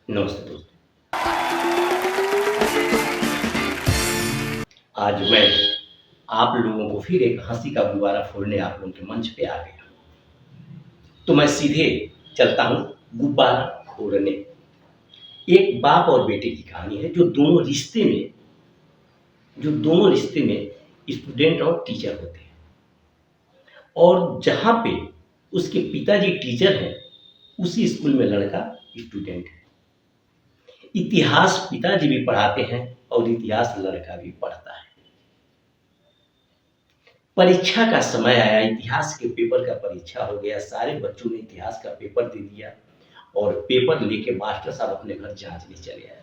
नमस्ते दोस्तों। आज मैं आप लोगों को फिर एक हंसी का गुब्बारा फोड़ने आप लोगों के मंच पे आ गया। तो मैं सीधे चलता हूँ गुब्बारा फोड़ने। एक बाप और बेटे की कहानी है जो दोनों रिश्ते में स्टूडेंट और टीचर होते हैं। और जहाँ पे उसके पिताजी टीचर हैं, उसी स्कूल में लड़का स्टूडेंट है। इतिहास पिताजी भी पढ़ाते हैं और इतिहास लड़का भी पढ़ता है। परीक्षा का समय आया, इतिहास के पेपर का परीक्षा हो गया। सारे बच्चों ने इतिहास का पेपर दे दिया और पेपर लेके मास्टर साहब अपने घर जांचने चले आए।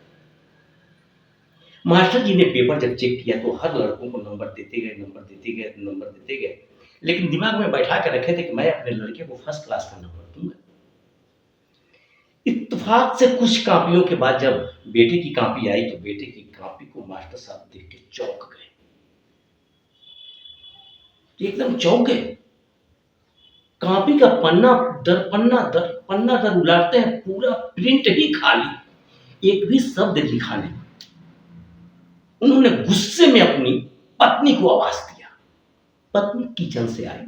मास्टर जी ने पेपर जब चेक किया तो हर लड़कों को नंबर देते गए, लेकिन दिमाग में बैठा के रखे थे कि मैं अपने लड़के को फर्स्ट क्लास का नंबर दूंगा। इत्तेफाक से कुछ कापियों के बाद जब बेटे की कॉपी आई तो बेटे की कॉपी को मास्टर साहब देख के चौंक गए, एकदम चौंक गए। कॉपी का पन्ना दर उलाटते हैं, पूरा प्रिंट ही खाली, एक भी शब्द लिखा नहीं। उन्होंने गुस्से में अपनी पत्नी को आवाज दिया। पत्नी किचन से आई।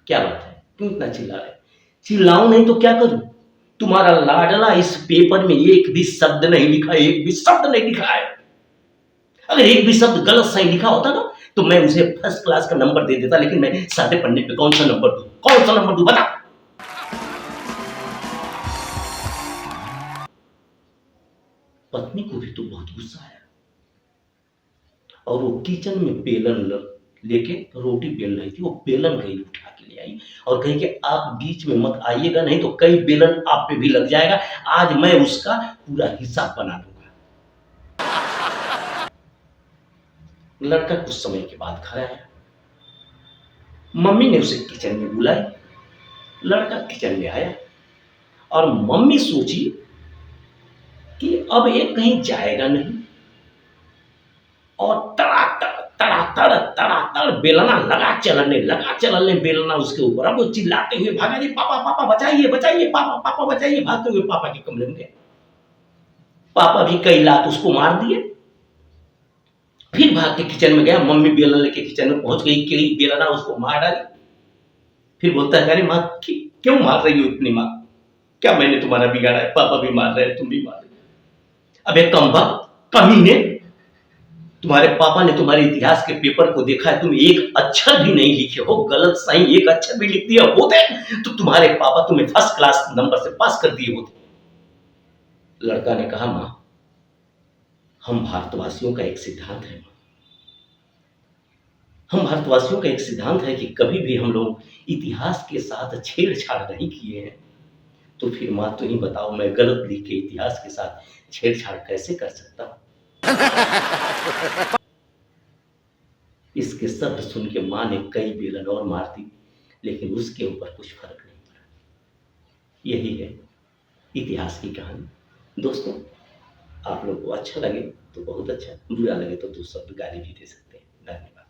क्या बात है, क्यों इतना चिल्ला रहे? चिल्लाऊं नहीं तो क्या करूं? तुम्हारा लाडला इस पेपर में एक भी शब्द नहीं लिखा, एक भी शब्द नहीं लिखा है। अगर एक भी शब्द गलत सही लिखा होता ना तो मैं उसे फर्स्ट क्लास का नंबर दे देता, लेकिन मैं सादे पन्ने पे कौन सा नंबर दूं बता। पत्नी को भी तो बहुत गुस्सा आया और वो किचन में बेलन लेके रोटी बेल रही थी। वो बेलन गई उठा के ले आई और कही कि आप बीच में मत आइएगा, नहीं तो कई बेलन आप पे भी लग जाएगा। आज मैं उसका पूरा हिसाब बना दूंगा। लड़का कुछ समय के बाद घर आया। मम्मी ने उसे किचन में बुलाई। लड़का किचन में आया और मम्मी सोची कि अब ये कहीं जाएगा नहीं, और तड़ा बेलना लगा चलने बेलना उसके ऊपर। अब वो चिल्लाते हुए भागा, जी पापा पापा बचाइए बचाइए, पापा पापा बचाइए। भागते हुए पापा के कमरे में गए। पापा भी कई लात उसको मार दिए। फिर भाग के किचन में गया। मम्मी बेलन लेके किचन में पहुंच गई, कई बेलना उसको मार डाली। फिर बोलता है, अरे माँ क्यों मार रही हो इतनी? माँ क्या मैंने तुम्हारा बिगाड़ा है? पापा भी मार रहे हैं, तुम भी मार रहे हो। अब एक कमीने, तुम्हारे पापा ने तुम्हारे इतिहास के पेपर को देखा है, तुम एक अक्षर भी नहीं लिखे हो। गलत सही एक अक्षर भी लिख दिया होते तो तुम्हारे पापा तुम्हें फर्स्ट क्लास नंबर से पास कर दिए होते। लड़का ने कहा, मां हम भारतवासियों का एक सिद्धांत है, कि कभी भी हम लोग इतिहास के साथ छेड़छाड़ नहीं किए हैं। तो फिर मां तुम ही बताओ, मैं गलत लिख के इतिहास के साथ छेड़छाड़ कैसे कर सकता हूं? इसके शब्द सुन के मां ने कई बेलन और मार दी, लेकिन उसके ऊपर कुछ फर्क नहीं पड़ा। यही है इतिहास की कहानी। दोस्तों, आप लोग को अच्छा लगे तो बहुत अच्छा, बुरा लगे तो दो शब्द गाली भी दे सकते हैं। धन्यवाद।